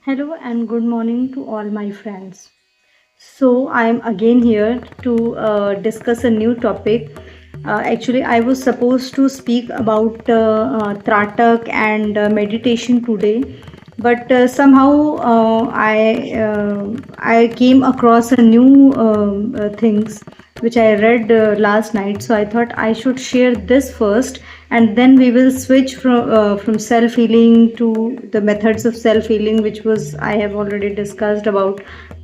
Hello and good morning to all my friends. So, I am again here to discuss a new topic. Actually, I was supposed to speak about Tratak and meditation today, but somehow I came across a new things which I read last night. So I thought I should share this first, and then we will switch from self healing to the methods of self healing, which was I have already discussed about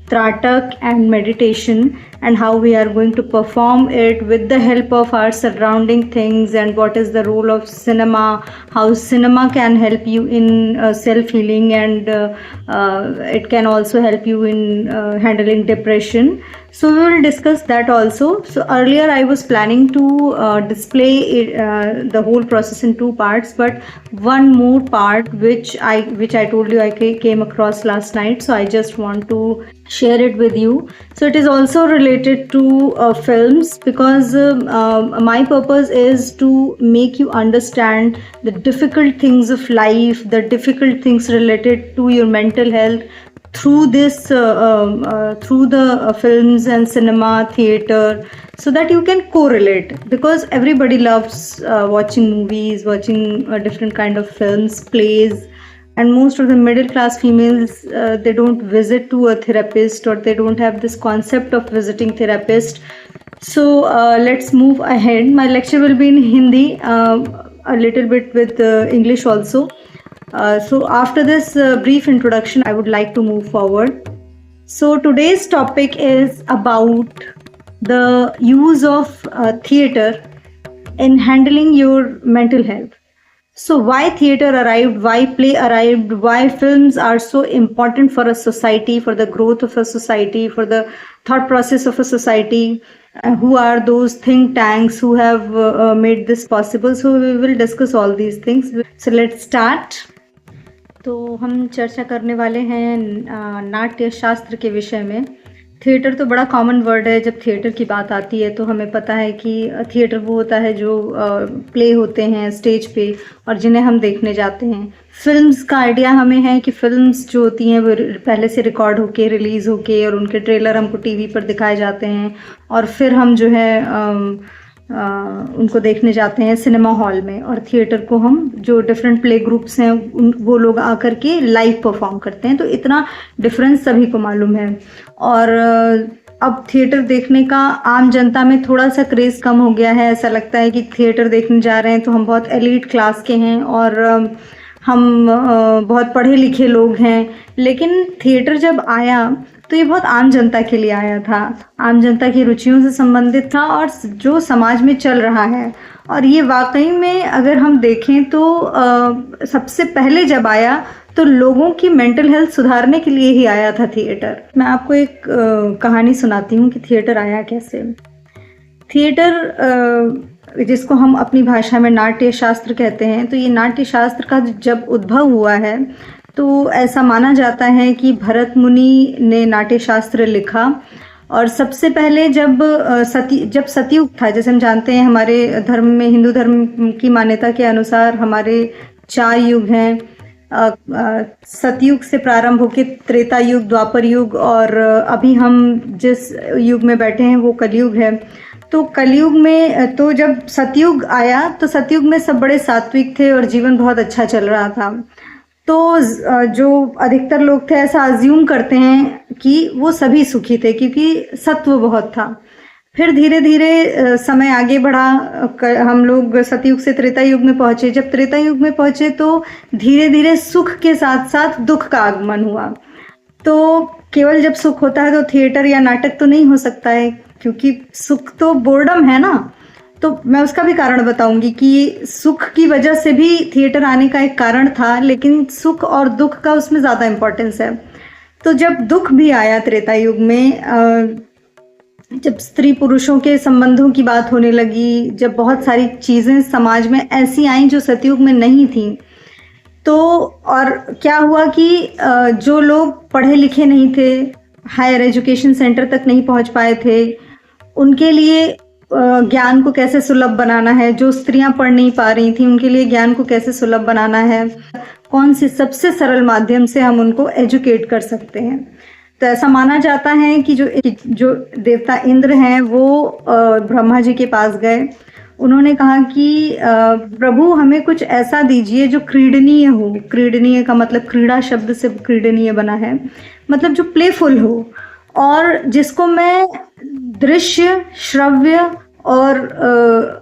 Tratak and meditation, and how we are going to perform it with the help of our surrounding things, and what is the role of cinema, how cinema can help you in self healing, and it can also help you in handling depression. So we will discuss that also. So earlier I was planning to display the whole process in two parts, but one more part which I told you I came across last night. So I just want to share it with you. So it is also related to films, because my purpose is to make you understand the difficult things of life, the difficult things related to your mental health through through the films and cinema theater, so that you can correlate, because everybody loves watching movies, watching different kind of films, plays, and most of the middle class females, they don't visit to a therapist, or they don't have this concept of visiting therapist. So let's move ahead. My lecture will be in Hindi, a little bit with English also. So after this brief introduction, I would like to move forward. So today's topic is about the use of theater in handling your mental health. So why theater arrived, why play arrived, why films are so important for a society, for the growth of a society, for the thought process of a society, who are those think tanks who have made this possible. So we will discuss all these things. So let's start. तो हम चर्चा करने वाले हैं नाट्य शास्त्र के विषय में। थिएटर तो बड़ा कॉमन वर्ड है। जब थिएटर की बात आती है तो हमें पता है कि थिएटर वो होता है जो प्ले होते हैं स्टेज पे और जिन्हें हम देखने जाते हैं। फिल्म्स का आइडिया हमें है कि फिल्म्स जो होती हैं वो पहले से रिकॉर्ड होके रिलीज़ होके और उनके ट्रेलर हमको टीवी पर दिखाए जाते हैं और फिर हम जो है उनको देखने जाते हैं सिनेमा हॉल में। और थिएटर को हम जो डिफरेंट प्ले ग्रुप्स हैं वो लोग आकर के लाइव परफॉर्म करते हैं। तो इतना डिफरेंस सभी को मालूम है। और अब थिएटर देखने का आम जनता में थोड़ा सा क्रेज़ कम हो गया है। ऐसा लगता है कि थिएटर देखने जा रहे हैं तो हम बहुत एलीट क्लास के हैं और हम बहुत पढ़े लिखे लोग हैं। लेकिन थिएटर जब आया तो ये बहुत आम जनता के लिए आया था, आम जनता की रुचियों से संबंधित था और जो समाज में चल रहा है। और ये वाकई में अगर हम देखें तो सबसे पहले जब आया तो लोगों की मेंटल हेल्थ सुधारने के लिए ही आया था थिएटर। मैं आपको एक कहानी सुनाती हूँ कि थिएटर आया कैसे। थिएटर जिसको हम अपनी भाषा में नाट्य शास्त्र कहते हैं, तो ये नाट्य शास्त्र का जब उद्भव हुआ है तो ऐसा माना जाता है कि भरत मुनि ने नाट्य शास्त्र लिखा। और सबसे पहले जब सतयुग था, जैसे हम जानते हैं हमारे धर्म में, हिंदू धर्म की मान्यता के अनुसार हमारे 4 युग हैं। सतयुग से प्रारंभ होकर त्रेता युग, द्वापर युग और अभी हम जिस युग में बैठे हैं वो कलयुग है। तो कलयुग में तो जब सतयुग आया तो सतयुग में सब बड़े सात्विक थे और जीवन बहुत अच्छा चल रहा था। तो जो अधिकतर लोग थे ऐसा अज्यूम करते हैं कि वो सभी सुखी थे क्योंकि सत्व बहुत था। फिर धीरे धीरे समय आगे बढ़ा, हम लोग सतयुग से त्रेता युग में पहुँचे। जब त्रेता युग में पहुँचे तो धीरे धीरे सुख के साथ साथ दुख का आगमन हुआ। तो केवल जब सुख होता है तो थिएटर या नाटक तो नहीं हो सकता है, क्योंकि सुख तो बोर्डम है ना। तो मैं उसका भी कारण बताऊंगी कि सुख की वजह से भी थिएटर आने का एक कारण था, लेकिन सुख और दुख का उसमें ज़्यादा इम्पोर्टेंस है। तो जब दुख भी आया त्रेता युग में, जब स्त्री पुरुषों के संबंधों की बात होने लगी, जब बहुत सारी चीज़ें समाज में ऐसी आईं जो सतयुग में नहीं थी, तो और क्या हुआ कि जो लोग पढ़े लिखे नहीं थे, हायर एजुकेशन सेंटर तक नहीं पहुंच पाए थे, उनके लिए ज्ञान को कैसे सुलभ बनाना है, जो स्त्रियां पढ़ नहीं पा रही थी उनके लिए ज्ञान को कैसे सुलभ बनाना है, कौन सी सबसे सरल माध्यम से हम उनको एजुकेट कर सकते हैं। तो ऐसा माना जाता है कि जो देवता इंद्र हैं वो ब्रह्मा जी के पास गए। उन्होंने कहा कि प्रभु हमें कुछ ऐसा दीजिए जो क्रीडनीय हो। क्रीडनीय का मतलब क्रीड़ा शब्द से क्रीडनीय बना है, मतलब जो प्लेफुल हो और जिसको मैं दृश्य, श्रव्य और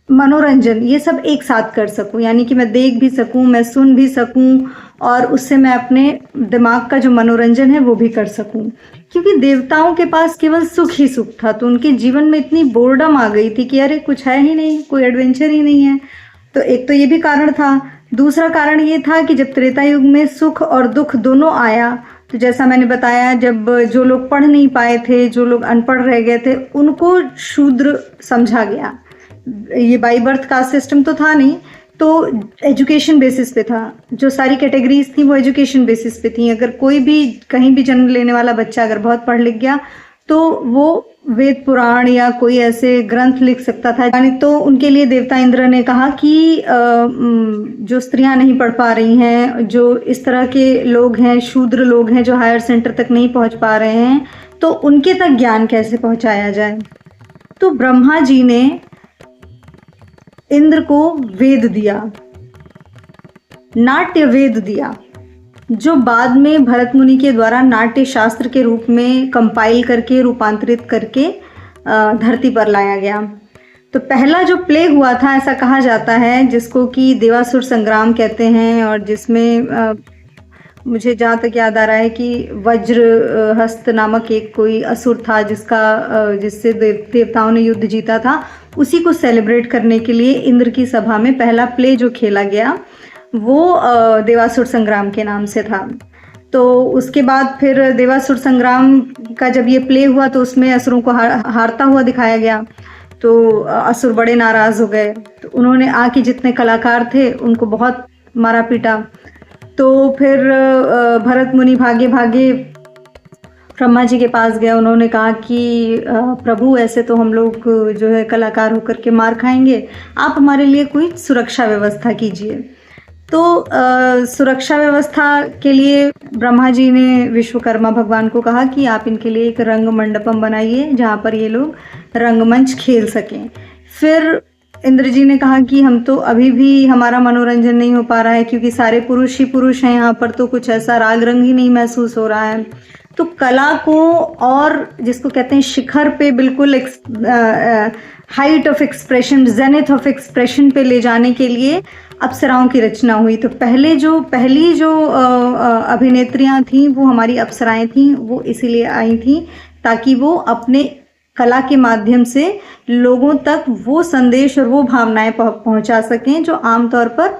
मनोरंजन ये सब एक साथ कर सकूं, यानी कि मैं देख भी सकूं, मैं सुन भी सकूं और उससे मैं अपने दिमाग का जो मनोरंजन है वो भी कर सकूं। क्योंकि देवताओं के पास केवल सुख ही सुख था, तो उनके जीवन में इतनी बोर्डम आ गई थी कि अरे कुछ है ही नहीं, कोई एडवेंचर ही नहीं है। तो एक तो ये भी कारण था। दूसरा कारण ये था कि जब त्रेता युग में सुख और दुख दोनों आया, तो जैसा मैंने बताया, जब जो लोग पढ़ नहीं पाए थे, जो लोग अनपढ़ रह गए थे, उनको शूद्र समझा गया। ये बाई बर्थ कास्ट सिस्टम तो था नहीं, तो एजुकेशन बेसिस पे था। जो सारी कैटेगरीज थी वो एजुकेशन बेसिस पे थी। अगर कोई भी कहीं भी जन्म लेने वाला बच्चा अगर बहुत पढ़ लिख गया तो वो वेद पुराण या कोई ऐसे ग्रंथ लिख सकता था। यानी तो उनके लिए देवता इंद्र ने कहा कि जो स्त्रियां नहीं पढ़ पा रही हैं, जो इस तरह के लोग हैं, शूद्र लोग हैं, जो हायर सेंटर तक नहीं पहुंच पा रहे हैं, तो उनके तक ज्ञान कैसे पहुंचाया जाए। तो ब्रह्मा जी ने इंद्र को वेद दिया, नाट्य वेद दिया, जो बाद में भरत मुनि के द्वारा नाट्य शास्त्र के रूप में कंपाइल करके, रूपांतरित करके धरती पर लाया गया। तो पहला जो प्ले हुआ था, ऐसा कहा जाता है, जिसको कि देवासुर संग्राम कहते हैं, और जिसमें मुझे जहाँ तक याद आ रहा है कि वज्र हस्त नामक एक कोई असुर था जिससे देवताओं ने युद्ध जीता था। उसी को सेलिब्रेट करने के लिए इंद्र की सभा में पहला प्ले जो खेला गया वो देवासुर संग्राम के नाम से था। तो उसके बाद फिर देवासुर संग्राम का जब ये प्ले हुआ तो उसमें असुरों को हारता हुआ दिखाया गया। तो असुर बड़े नाराज़ हो गए, तो उन्होंने आके जितने कलाकार थे उनको बहुत मारा पीटा। तो फिर भरत मुनि भागे भागे ब्रह्मा जी के पास गए। उन्होंने कहा कि प्रभु ऐसे तो हम लोग जो है कलाकार होकर के मार खाएंगे, आप हमारे लिए कोई सुरक्षा व्यवस्था कीजिए। तो सुरक्षा व्यवस्था के लिए ब्रह्मा जी ने विश्वकर्मा भगवान को कहा कि आप इनके लिए एक रंग मंडपम बनाइए जहाँ पर ये लोग रंगमंच खेल सकें। फिर इंद्र जी ने कहा कि हम तो अभी भी हमारा मनोरंजन नहीं हो पा रहा है, क्योंकि सारे पुरुष ही पुरुष हैं यहाँ पर, तो कुछ ऐसा राग रंग ही नहीं महसूस हो रहा है। तो कला को और जिसको कहते हैं शिखर पे, बिल्कुल height of expression, zenith of expression पे ले जाने के लिए अप्सराओं की रचना हुई। तो पहली जो अभिनेत्रियां थीं वो हमारी अप्सराएं थीं। वो इसीलिए आई थीं ताकि वो अपने कला के माध्यम से लोगों तक वो संदेश और वो भावनाएं पहुंचा सकें जो आमतौर पर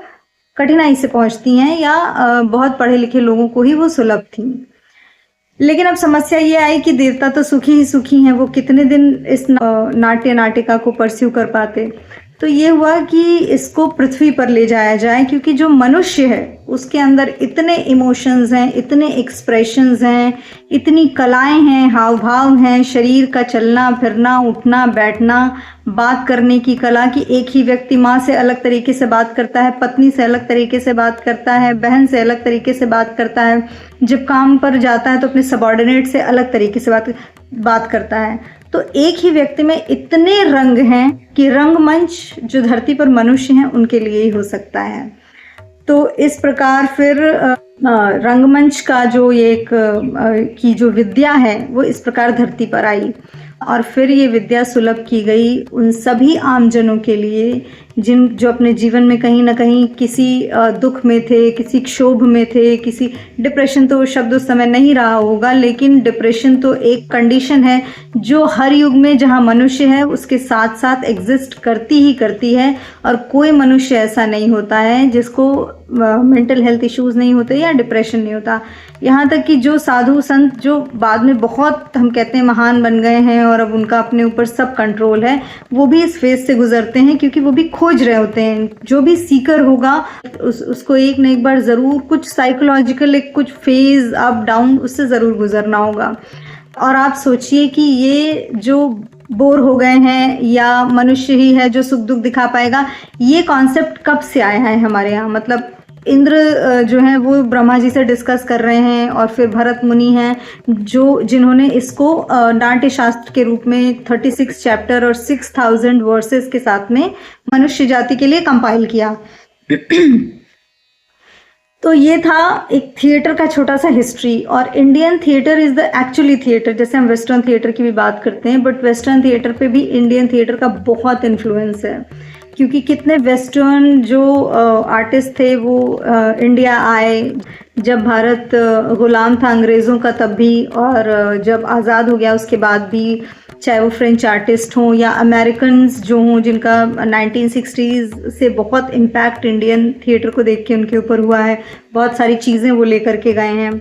कठिनाई से पहुंचती हैं या बहुत पढ़े लिखे लोगों को ही वो सुलभ थीं। लेकिन अब समस्या ये आई कि देवता तो सुखी ही सुखी हैं, वो कितने दिन इस नाट्य नाटिका को परस्यू कर पाते। तो ये हुआ कि इसको पृथ्वी पर ले जाया जाए, क्योंकि जो मनुष्य है उसके अंदर इतने इमोशंस हैं, इतने एक्सप्रेशंस हैं, इतनी कलाएं हैं, हाव भाव हैं, शरीर का चलना फिरना, उठना बैठना, बात करने की कला कि एक ही व्यक्ति माँ से अलग तरीके से बात करता है, पत्नी से अलग तरीके से बात करता है, बहन से अलग तरीके से बात करता है, जब काम पर जाता है तो अपने सबॉर्डिनेट से अलग तरीके से बात करता है। तो एक ही व्यक्ति में इतने रंग हैं कि रंगमंच जो धरती पर मनुष्य हैं उनके लिए ही हो सकता है। तो इस प्रकार फिर रंगमंच का जो एक की जो विद्या है वो इस प्रकार धरती पर आई, और फिर ये विद्या सुलभ की गई उन सभी आमजनों के लिए जो अपने जीवन में कहीं ना कहीं किसी दुख में थे, किसी क्षोभ में थे, किसी डिप्रेशन तो शब्द उस समय नहीं रहा होगा, लेकिन डिप्रेशन तो एक कंडीशन है जो हर युग में जहाँ मनुष्य है उसके साथ साथ एग्जिस्ट करती ही करती है, और कोई मनुष्य ऐसा नहीं होता है जिसको मेंटल हेल्थ इश्यूज़ नहीं होते या डिप्रेशन नहीं होता। यहाँ तक कि जो साधु संत जो बाद में बहुत हम कहते हैं महान बन गए हैं और अब उनका अपने ऊपर सब कंट्रोल है, वो भी इस फेज से गुजरते हैं, क्योंकि वो भी खोज रहे होते हैं। जो भी सीकर होगा उसको एक न एक बार ज़रूर कुछ साइकोलॉजिकल एक कुछ फेज अप डाउन उससे ज़रूर गुजरना होगा। और आप सोचिए कि ये जो बोर हो गए हैं या मनुष्य ही है जो सुख दुख दिखा पाएगा, ये कॉन्सेप्ट कब से आया है हमारे यहाँ। मतलब इंद्र जो हैं वो ब्रह्मा जी से डिस्कस कर रहे हैं, और फिर भरत मुनि हैं जिन्होंने इसको नाट्य शास्त्र के रूप में 36 चैप्टर और 6000 वर्सेस के साथ में मनुष्य जाति के लिए कंपाइल किया। तो ये था एक थिएटर का छोटा सा हिस्ट्री। और Indian theatre is the actually theatre, जैसे हम वेस्टर्न थिएटर की भी बात करते हैं, बट वेस्टर्न थिएटर पे भी इंडियन थिएटर का बहुत इन्फ्लुएंस है, क्योंकि कितने वेस्टर्न जो आर्टिस्ट थे वो इंडिया आए। जब भारत गुलाम था अंग्रेज़ों का तब भी, और जब आज़ाद हो गया उसके बाद भी, चाहे वो फ्रेंच आर्टिस्ट हों या अमेरिकन्स जो हों जिनका 1960s से बहुत इम्पैक्ट इंडियन थिएटर को देख के उनके ऊपर हुआ है, बहुत सारी चीज़ें वो लेकर के गए हैं।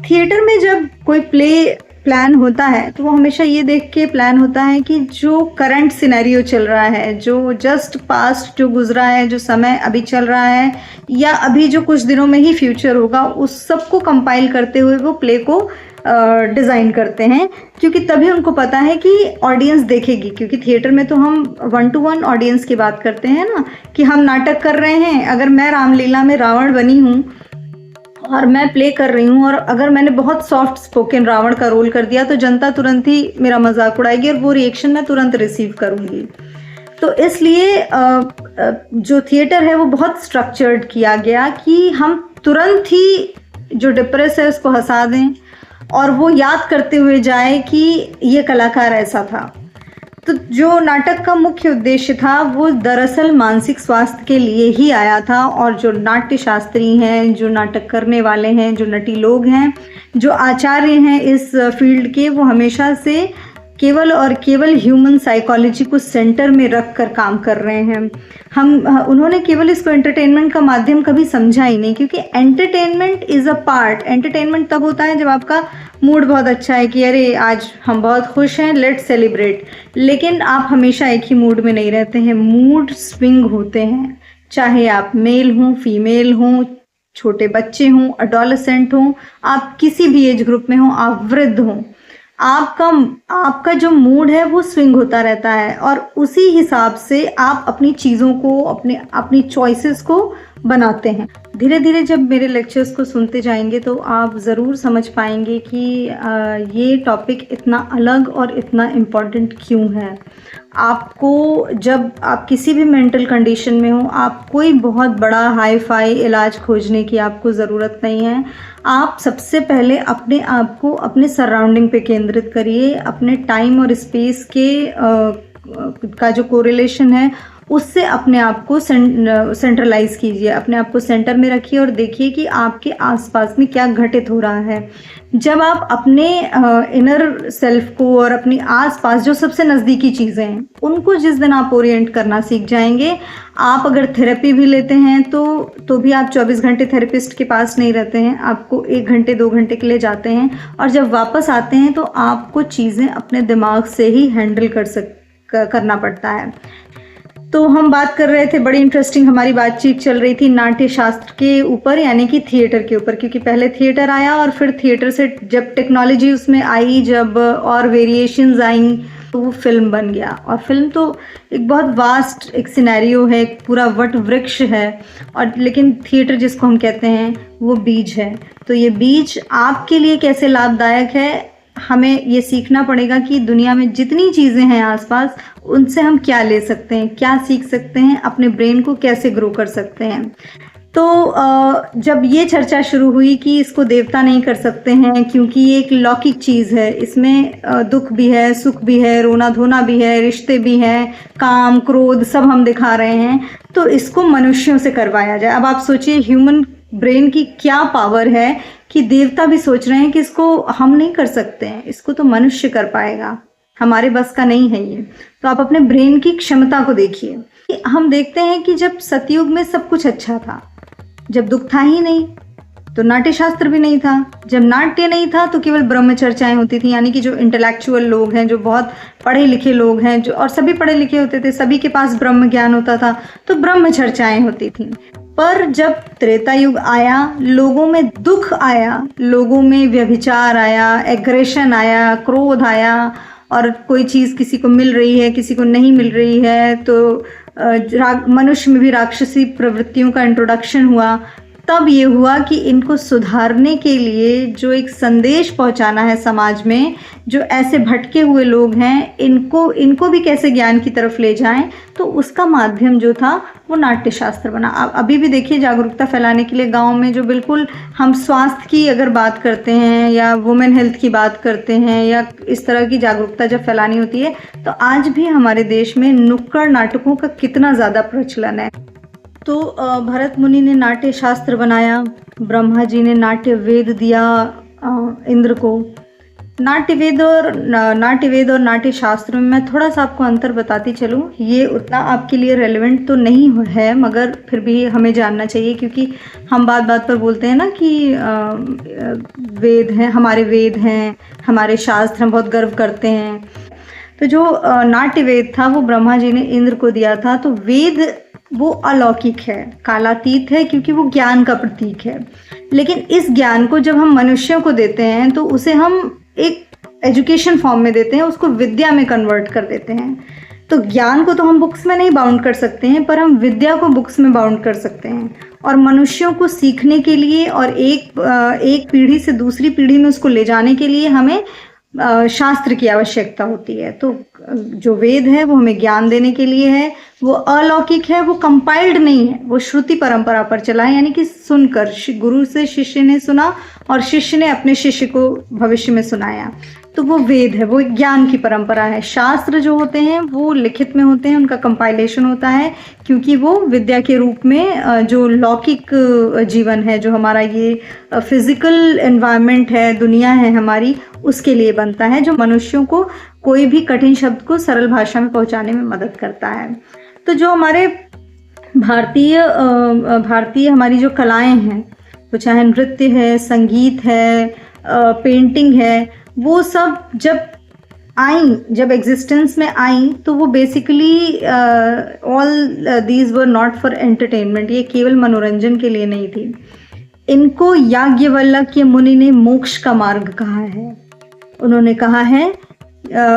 थिएटर में जब कोई प्ले प्लान होता है तो वो हमेशा ये देख के प्लान होता है कि जो करंट सिनेरियो चल रहा है, जो जस्ट पास्ट जो गुजरा है, जो समय अभी चल रहा है, या अभी जो कुछ दिनों में ही फ्यूचर होगा, उस सब को कंपाइल करते हुए वो प्ले को डिज़ाइन करते हैं, क्योंकि तभी उनको पता है कि ऑडियंस देखेगी। क्योंकि थिएटर में तो हम 1-to-1 ऑडियंस की बात करते हैं ना, कि हम नाटक कर रहे हैं, अगर मैं रामलीला में रावण बनी हूँ और मैं प्ले कर रही हूँ, और अगर मैंने बहुत सॉफ्ट स्पोकन रावण का रोल कर दिया तो जनता तुरंत ही मेरा मजाक उड़ाएगी और वो रिएक्शन मैं तुरंत रिसीव करूँगी। तो इसलिए जो थिएटर है वो बहुत स्ट्रक्चर्ड किया गया कि हम तुरंत ही जो डिप्रेस है उसको हंसा दें और वो याद करते हुए जाए कि ये कलाकार ऐसा था। तो जो नाटक का मुख्य उद्देश्य था वो दरअसल मानसिक स्वास्थ्य के लिए ही आया था, और जो नाट्य शास्त्री हैं, जो नाटक करने वाले हैं, जो नटी लोग हैं, जो आचार्य हैं इस फील्ड के, वो हमेशा से केवल और केवल ह्यूमन साइकोलॉजी को सेंटर में रख कर काम कर रहे हैं। उन्होंने केवल इसको एंटरटेनमेंट का माध्यम कभी समझा ही नहीं, क्योंकि entertainment is a part. Entertainment तब होता है जब आपका मूड बहुत अच्छा है कि अरे आज हम बहुत खुश हैं, लेट्स सेलिब्रेट। लेकिन आप हमेशा एक ही मूड में नहीं रहते हैं, मूड स्विंग होते हैं, चाहे आप मेल हों, फीमेल हों, छोटे बच्चे हों, अडोलेसेंट हों, आप किसी भी एज ग्रुप में हों, आप वृद्ध हों, आपका जो मूड है वो स्विंग होता रहता है, और उसी हिसाब से आप अपनी चीज़ों को, अपनी चॉइसेस को बनाते हैं। धीरे धीरे जब मेरे लेक्चर्स को सुनते जाएंगे तो आप ज़रूर समझ पाएंगे कि ये टॉपिक इतना अलग और इतना इम्पॉर्टेंट क्यों है। आपको जब आप किसी भी मेंटल कंडीशन में हो, आप कोई बहुत बड़ा हाई फाई इलाज खोजने की आपको ज़रूरत नहीं है। आप सबसे पहले अपने आप को अपने सराउंडिंग पे केंद्रित करिए, अपने टाइम और स्पेस के का जो कोरिलेशन है उससे अपने आप को सेंट्रलाइज कीजिए, अपने आप को सेंटर में रखिए और देखिए कि आपके आसपास में क्या घटित हो रहा है। जब आप अपने इनर सेल्फ को और अपने आसपास जो सबसे नज़दीकी चीज़ें हैं उनको जिस दिन आप ओरिएंट करना सीख जाएंगे, आप अगर थेरेपी भी लेते हैं तो भी आप 24 घंटे थेरेपिस्ट के पास नहीं रहते हैं, आपको 1 घंटे 2 घंटे के लिए जाते हैं, और जब वापस आते हैं तो आपको चीज़ें अपने दिमाग से ही हैंडल करना पड़ता है। तो हम बात कर रहे थे, बड़ी इंटरेस्टिंग हमारी बातचीत चल रही थी नाट्य शास्त्र के ऊपर, यानी कि थिएटर के ऊपर, क्योंकि पहले थिएटर आया और फिर थिएटर से जब टेक्नोलॉजी उसमें आई, जब और वेरिएशंस आई, तो वो फिल्म बन गया। और फिल्म तो एक बहुत वास्ट एक सिनेरियो है, एक पूरा वट वृक्ष है, और लेकिन थिएटर जिसको हम कहते हैं वो बीज है। तो ये बीज आपके लिए कैसे लाभदायक है, हमें ये सीखना पड़ेगा कि दुनिया में जितनी चीज़ें हैं आसपास उनसे हम क्या ले सकते हैं, क्या सीख सकते हैं, अपने ब्रेन को कैसे ग्रो कर सकते हैं। तो जब ये चर्चा शुरू हुई कि इसको देवता नहीं कर सकते हैं क्योंकि ये एक लौकिक चीज़ है, इसमें दुख भी है, सुख भी है, रोना धोना भी है, रिश्ते भी हैं, काम क्रोध सब हम दिखा रहे हैं, तो इसको मनुष्यों से करवाया जाए। अब आप सोचिए ह्यूमन ब्रेन की क्या पावर है कि देवता भी सोच रहे हैं कि इसको हम नहीं कर सकते हैं, इसको तो मनुष्य कर पाएगा, हमारे बस का नहीं है ये। तो आप अपने ब्रेन की क्षमता को देखिए। हम देखते हैं कि जब सतयुग में सब कुछ अच्छा था, जब दुख था ही नहीं तो नाट्य शास्त्र भी नहीं था, जब नाट्य नहीं था तो केवल ब्रह्म चर्चाएं होती थी, यानी कि जो इंटेलेक्चुअल लोग हैं, जो बहुत पढ़े लिखे लोग हैं, जो और सभी पढ़े लिखे होते थे, सभी के पास ब्रह्म ज्ञान होता था, तो ब्रह्म चर्चाएं होती थी। पर जब त्रेता युग आया, लोगों में दुख आया, लोगों में व्यभिचार आया, एग्रेशन आया, क्रोध आया, और कोई चीज़ किसी को मिल रही है किसी को नहीं मिल रही है, तो मनुष्य में भी राक्षसी प्रवृत्तियों का इंट्रोडक्शन हुआ। तब ये हुआ कि इनको सुधारने के लिए जो एक संदेश पहुंचाना है समाज में, जो ऐसे भटके हुए लोग हैं इनको भी कैसे ज्ञान की तरफ ले जाएं, तो उसका माध्यम जो था वो नाट्य शास्त्र बना। अभी भी देखिए जागरूकता फैलाने के लिए गांव में जो बिल्कुल हम स्वास्थ्य की अगर बात करते हैं या वुमेन हेल्थ की बात करते हैं या इस तरह की जागरूकता जब फैलानी होती है, तो आज भी हमारे देश में नुक्कड़ नाटकों का कितना ज़्यादा प्रचलन है। तो भरत मुनि ने नाट्य शास्त्र बनाया, ब्रह्मा जी ने नाट्य वेद दिया इंद्र को। नाट्य वेद और नाट्य शास्त्र में मैं थोड़ा सा आपको अंतर बताती चलूँ। ये उतना आपके लिए रेलेवेंट तो नहीं है, मगर फिर भी हमें जानना चाहिए, क्योंकि हम बात बात पर बोलते हैं ना कि वेद हैं, हमारे शास्त्र, हम बहुत गर्व करते हैं। तो जो नाट्य वेद था वो ब्रह्मा जी ने इंद्र को दिया था। तो वेद वो अलौकिक है, कालातीत है, क्योंकि वो ज्ञान का प्रतीक है। लेकिन इस ज्ञान को जब हम मनुष्यों को देते हैं तो उसे हम एक एजुकेशन फॉर्म में देते हैं, उसको विद्या में कन्वर्ट कर देते हैं। तो ज्ञान को तो हम बुक्स में नहीं बाउंड कर सकते हैं, पर हम विद्या को बुक्स में बाउंड कर सकते हैं। और मनुष्यों को सीखने के लिए और एक पीढ़ी से दूसरी पीढ़ी में उसको ले जाने के लिए हमें शास्त्र की आवश्यकता होती है। तो जो वेद है वो हमें ज्ञान देने के लिए है, वो अलौकिक है, वो कंपाइल्ड नहीं है, वो श्रुति परंपरा पर चला है, यानी कि सुनकर गुरु से शिष्य ने सुना और शिष्य ने अपने शिष्य को भविष्य में सुनाया। तो वो वेद है, वो ज्ञान की परंपरा है। शास्त्र जो होते हैं वो लिखित में होते हैं, उनका कंपाइलेशन होता है, क्योंकि वो विद्या के रूप में जो लौकिक जीवन है, जो हमारा ये फिजिकल एनवायरनमेंट है, दुनिया है हमारी, उसके लिए बनता है, जो मनुष्यों को कोई भी कठिन शब्द को सरल भाषा में पहुंचाने में मदद करता है। तो जो हमारे भारतीय हमारी जो कलाएं हैं, वो चाहे नृत्य है, संगीत है, पेंटिंग है, वो सब जब एग्जिस्टेंस में आई, तो वो basically all these were not for entertainment, ये केवल मनोरंजन के लिए नहीं थी। इनको याज्ञवल्क्य मुनि ने मोक्ष का मार्ग कहा है। उन्होंने कहा है,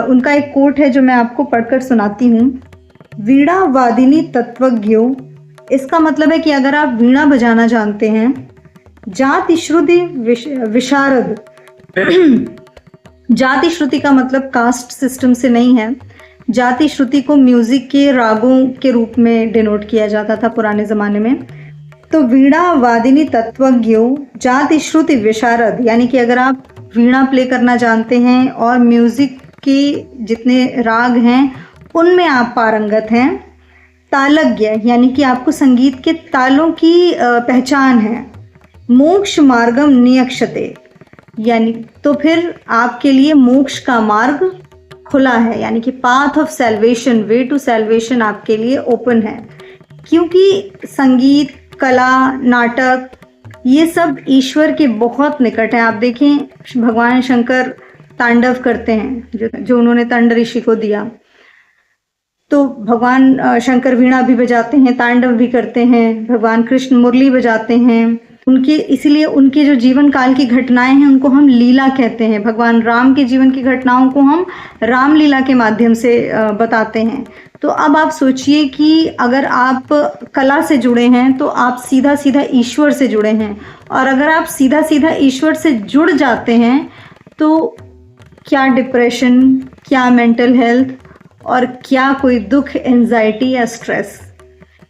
उनका एक कोट है जो मैं आपको पढ़कर सुनाती हूँ। वीणा वादिनी तत्वज्ञो, इसका मतलब है कि अगर आप वीणा बजाना जानते हैं, जाति श्रुति विशारद जाति श्रुति का मतलब कास्ट सिस्टम से नहीं है। जाति श्रुति को म्यूजिक के रागों के रूप में डिनोट किया जाता था पुराने ज़माने में। तो वीणा वादिनी तत्वज्ञो जाति श्रुति विशारद, यानी कि अगर आप वीणा प्ले करना जानते हैं और म्यूजिक के जितने राग हैं उनमें आप पारंगत हैं। तालज्ञ, यानी कि आपको संगीत के तालों की पहचान है। मोक्ष मार्गम नियक्षते, यानी तो फिर आपके लिए मोक्ष का मार्ग खुला है, यानी कि path of salvation, way to salvation आपके लिए ओपन है। क्योंकि संगीत, कला, नाटक, ये सब ईश्वर के बहुत निकट है। आप देखें, भगवान शंकर तांडव करते हैं, जो उन्होंने तंड ऋषि को दिया। तो भगवान शंकर वीणा भी बजाते हैं, तांडव भी करते हैं। भगवान कृष्ण मुरली बजाते हैं। इसीलिए उनके जो जीवन काल की घटनाएं हैं उनको हम लीला कहते हैं। भगवान राम के जीवन की घटनाओं को हम रामलीला के माध्यम से बताते हैं। तो अब आप सोचिए कि अगर आप कला से जुड़े हैं तो आप सीधा सीधा ईश्वर से जुड़े हैं, और अगर आप सीधा सीधा ईश्वर से जुड़ जाते हैं तो क्या डिप्रेशन, क्या मेंटल हेल्थ और क्या कोई दुख, एंजाइटी या स्ट्रेस,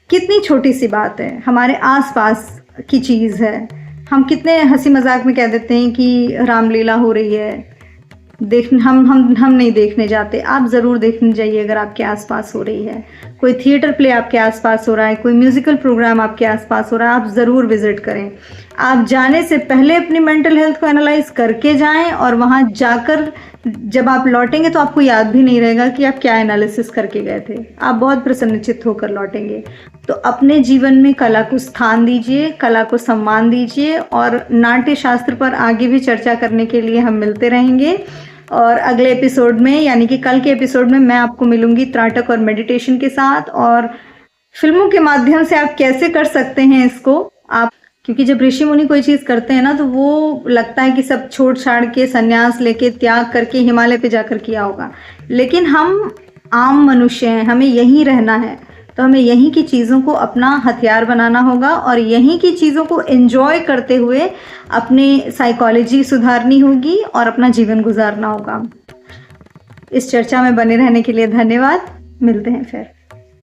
कितनी छोटी सी बात है, हमारे आसपास की चीज़ है। हम कितने हंसी मजाक में कह देते हैं कि रामलीला हो रही है, हम नहीं देखने जाते। आप ज़रूर देखने जाइए अगर आपके आसपास हो रही है। कोई थिएटर प्ले आपके आसपास हो रहा है, कोई म्यूज़िकल प्रोग्राम आपके आसपास हो रहा है, आप ज़रूर विज़िट करें। आप जाने से पहले अपनी मेंटल हेल्थ को एनालाइज करके जाएं, और वहाँ जाकर जब आप लौटेंगे तो आपको याद भी नहीं रहेगा कि आप क्या एनालिसिस करके गए थे। आप बहुत प्रसन्नचित्त होकर लौटेंगे। तो अपने जीवन में कला को स्थान दीजिए, कला को सम्मान दीजिए, और नाट्य शास्त्र पर आगे भी चर्चा करने के लिए हम मिलते रहेंगे। और अगले एपिसोड में, यानी कि कल के एपिसोड में, मैं आपको मिलूंगी त्राटक और मेडिटेशन के साथ, और फिल्मों के माध्यम से आप कैसे कर सकते हैं इसको। आप, क्योंकि जब ऋषि मुनि कोई चीज़ करते हैं ना, तो वो लगता है कि सब छोड़ छाड़ के, संन्यास लेके, त्याग करके हिमालय पे जाकर किया होगा। लेकिन हम आम मनुष्य हैं, हमें यहीं रहना है। तो हमें यहीं की चीज़ों को अपना हथियार बनाना होगा और यहीं की चीज़ों को एंजॉय करते हुए अपनी साइकोलॉजी सुधारनी होगी और अपना जीवन गुजारना होगा। इस चर्चा में बने रहने के लिए धन्यवाद। मिलते हैं फिर।